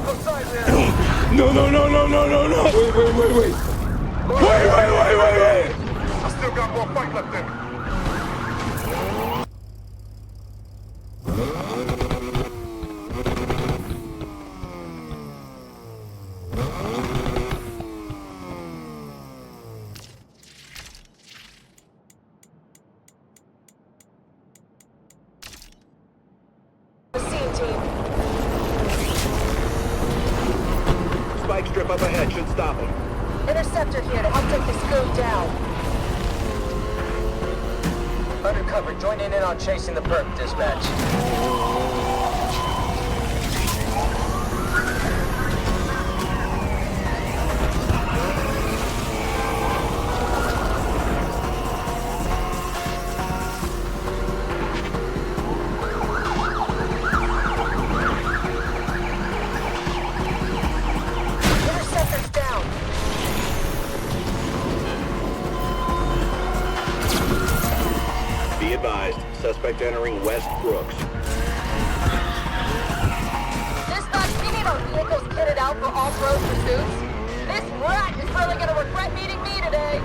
No, no, no, no, no, no, no! Wait! Wait! I still got more fight left in me. Spike strip up ahead should stop him. Interceptor here to help take this goon down. Undercover, joining in on chasing the perp, dispatch. Interceptor's down. Be advised, suspect entering West Brooks. Dispatch, we need our vehicles kitted out for off-road pursuits. This rat is really gonna regret meeting me today.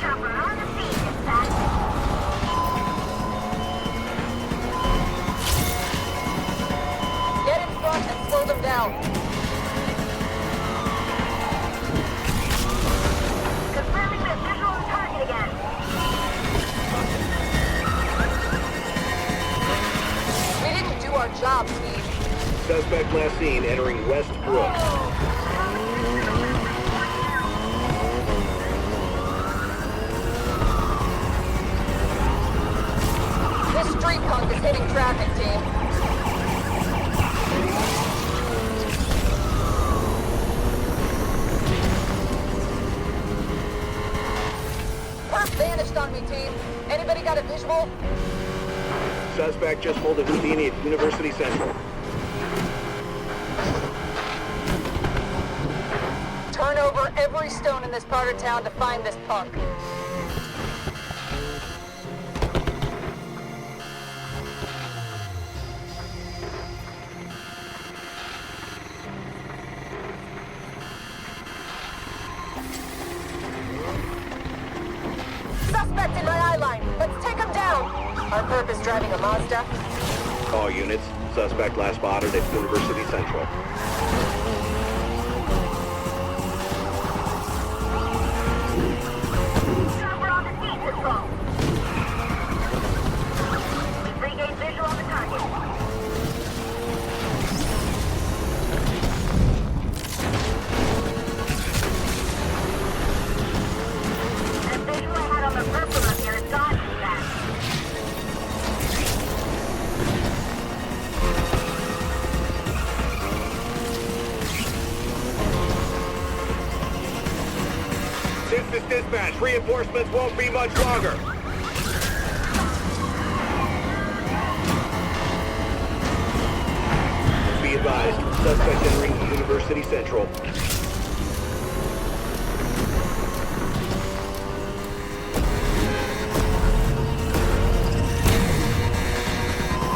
Chopper on the scene, dispatch. Get in front and slow them down. Confirming the visual on target again. We didn't do our job, team. Suspect last seen entering West Brooks. This street punk is hitting traffic, team. Perp vanished on me, team. Anybody got a visual? Suspect just pulled a Houdini at University Central. Turn over every stone in this part of town to find this punk. Suspect in my eye line. Let's take him down. Our perp is driving a Mazda. All units, suspect last spotted at University Central. Chopper on the scene, control. We've regained visual on the target. That visual I had on the purple up here is gone, dispatch. Since this dispatch, reinforcements won't be much longer. Be advised, suspect entering University Central.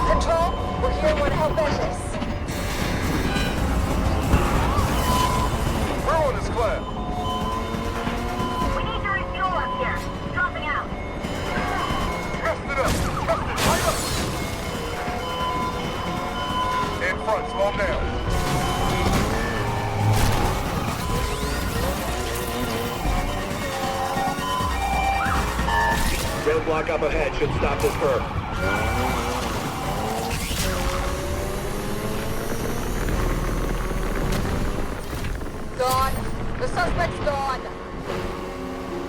Control, we're here. We're to help end this. Ruin is clear. We need to refuel up here. Dropping out. Thrust it up. Thrust it right up. In front, slow 'em down. Roadblock up ahead should stop this perp. Gone. The suspect's gone.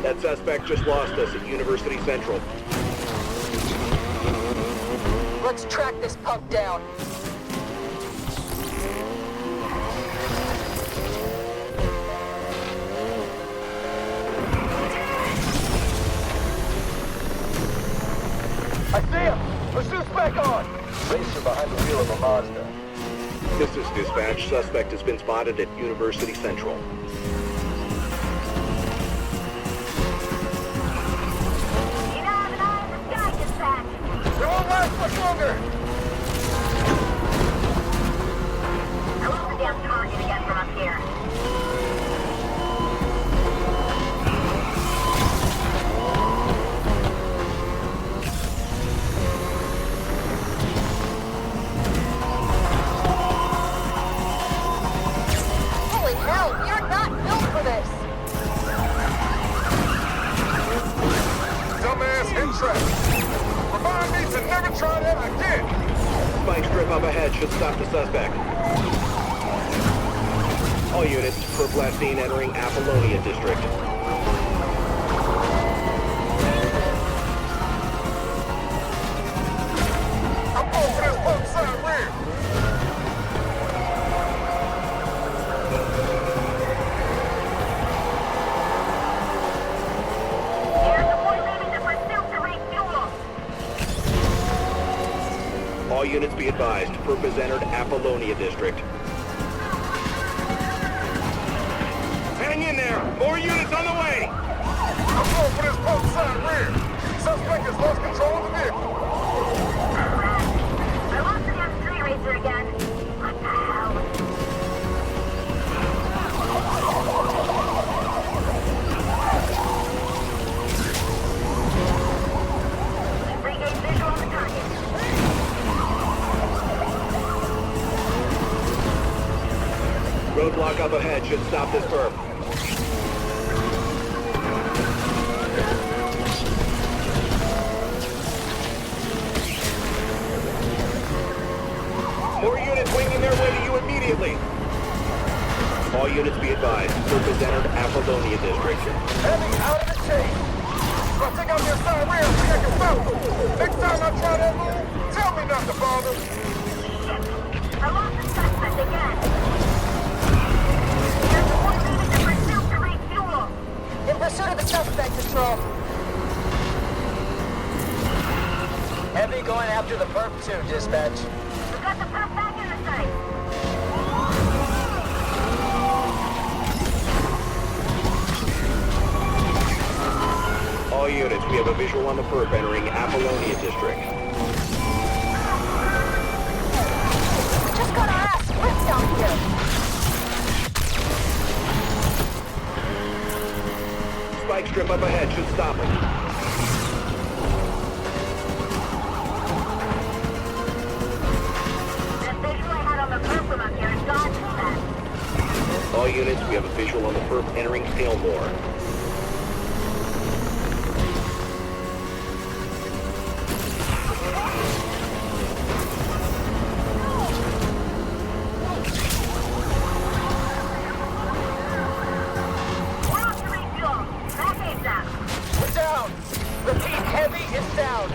That suspect just lost us at University Central. Let's track this punk down. I see him! Pursuit's back on! Racer behind the wheel of a Mazda. This is dispatch. Suspect has been spotted at University Central. You now have an eye in the sky, dispatch. They won't last much longer! traffic. Remind me to never try that again. Spike strip up ahead should stop the suspect. All units, perp last seen entering Apollonia District. I'm going for this pump side rear. Air support leaving the pursuit to refuel. All units be advised, perp has entered Apollonia District. Hang in there! More units on the way! I'm going for this pump side rear. Suspect has lost control of the vehicle. I lost the M3 racer again. What the hell? Regain visual on the target. Roadblock up ahead should stop this perp. More units winging their way to you immediately. All units be advised, perp has entered Apollonia District. Heavy out of the chase. I'll take out their side rear and I can stop them. Next time I try that move, tell me not to bother. I lost the suspect again. Air support leaving the pursuit to refuel. In pursuit of the suspect, Patrol. Heavy going after the perp too, dispatch. We got the perp back in the site. All units, we have a visual on the perp entering Apollonia District. Just got our ass whipped down here. Spike strip up ahead should stop him. That visual I had on the perp from up here is gone too fast. All units, we have a visual on the perp entering Fillmore. We're off to refuel. Back ASAP. We're down. Repeat, heavy is down.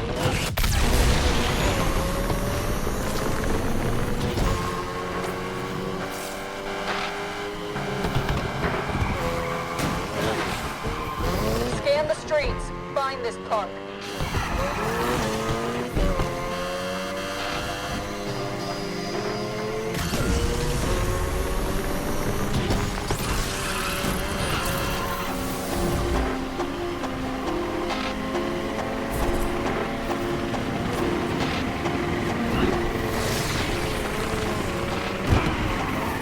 Scan the streets. Find this punk.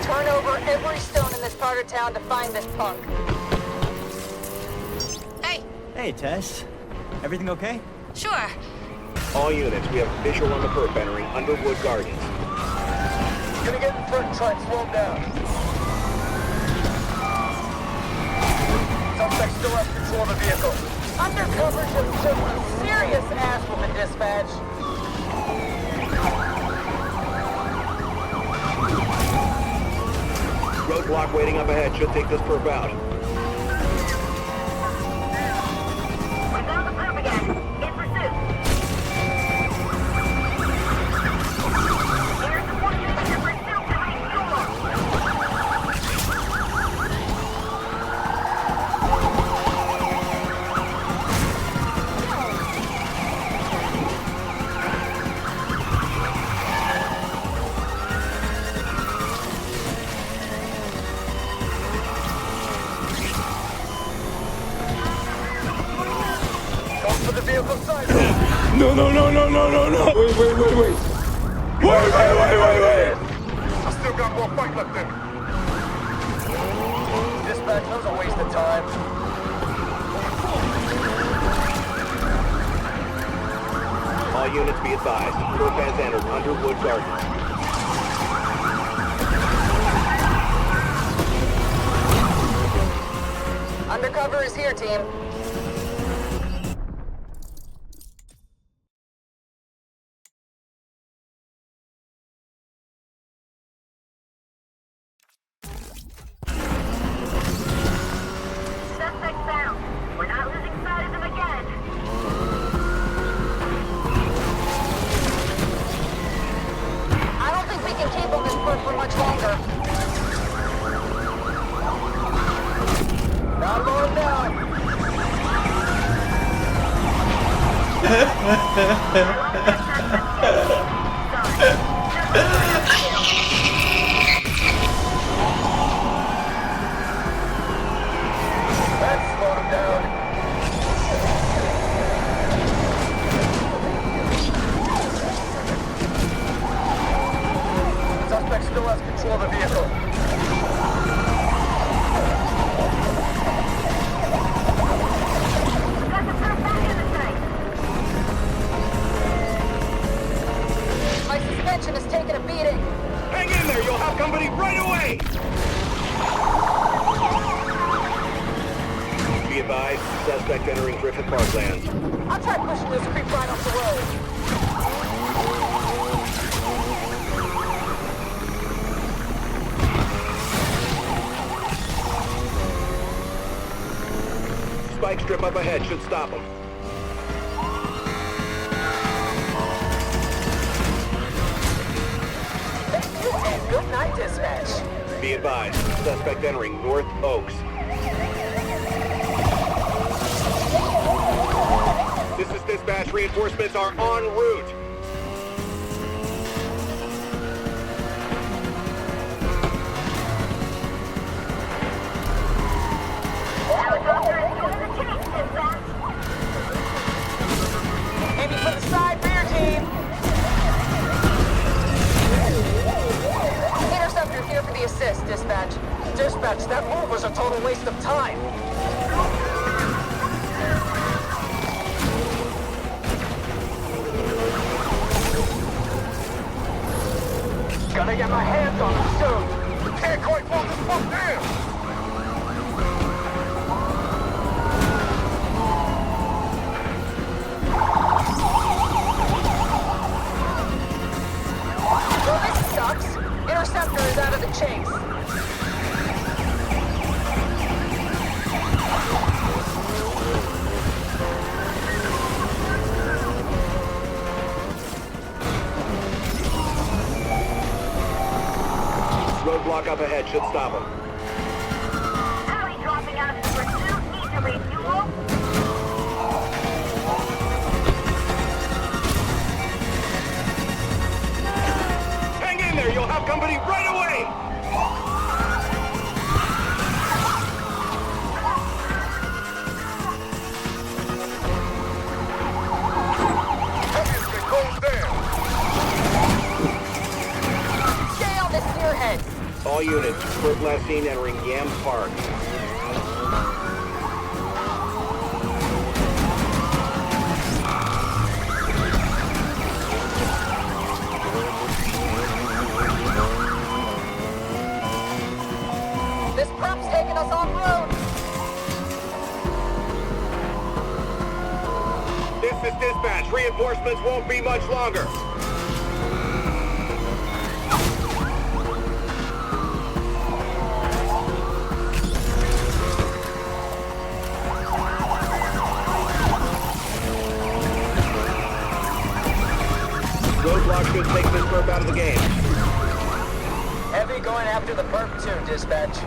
Turn over every stone in this part of town to find this punk. Hey, Hey, Tess. Everything okay? sure. All units, we have a visual on the perp entering Underwood Gardens. Gonna get in front and try and slow him down. Suspect still has control of the vehicle. Undercover just took a serious ass from the dispatch. Roadblock waiting up ahead should take this perp out. We found the perp again. In pursuit. Air support leaving the pursuit to refuel. Going for the vehicle side. No, no, no, no, no, no, no. Wait. Wait. I still got more fight left in me. Dispatch, that was a waste of time. All units be advised, perp has entered Underwood Gardens. Undercover is here, team. That slowed him down. Suspect still has control of the vehicle. Got the first back in the tank. My suspension is taking a beating. Hang in there, you'll have company right away! Be advised, suspect entering Griffith Parklands. I'll try pushing this creep right off the road. Spike strip up ahead should stop him. Thank you and good night, dispatch. Be advised, suspect entering North Oaks. This is dispatch. Reinforcements are en route. Helicopter is doing the chase, dispatch. Aiming for the side rear team. Interceptor here for the assist, dispatch. Dispatch, that move was a total waste of time. Gotta get my hands on him soon. We can't quite hold this boat down. Well, this sucks. Interceptor is out of the chase. Roadblock up ahead should stop him. Alley dropping out of the pursuit. Need to refuel. Hang in there, you'll have company right away! Heavy's been closed down. Stay on the spearhead. All units, first last seen entering Yam Park. This prop's taking us off-road. This is dispatch. Reinforcements won't be much longer. Roadblock should take this perp out of the game. Heavy going after the perp too, dispatch.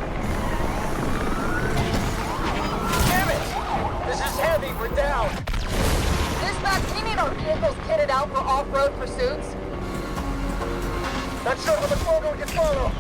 Damn it! This is Heavy, we're down. Dispatch, we need our vehicles kitted out for off-road pursuits. Not sure how much longer we can follow.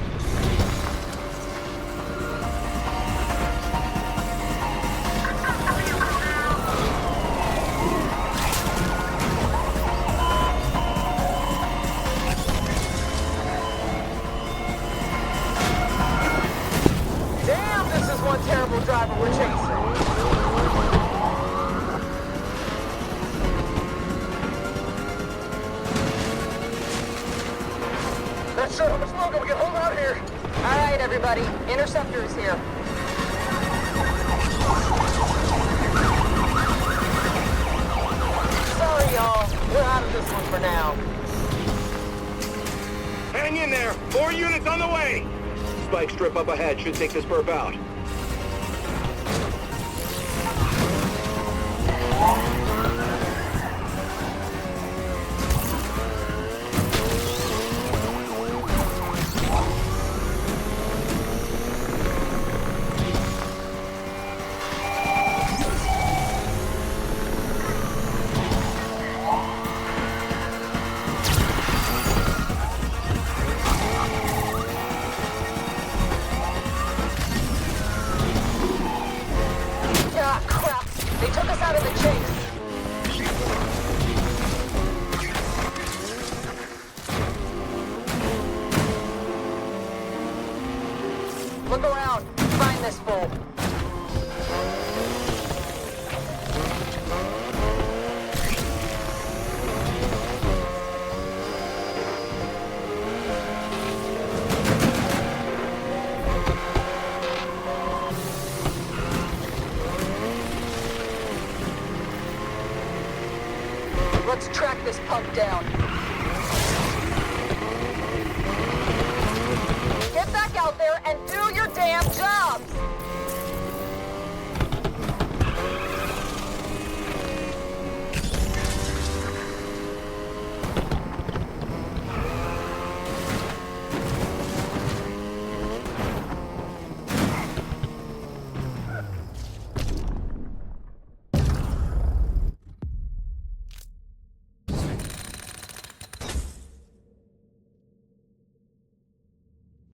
Damn, this is one terrible driver we're chasing. Not sure how much longer we can hold out here. All right, everybody. Interceptor is here. Sorry, y'all. We're out of this one for now. Hang in there. More units on the way. Spike strip up ahead should take this perp out. Let's track this punk down. Get back out there and do your damn jobs!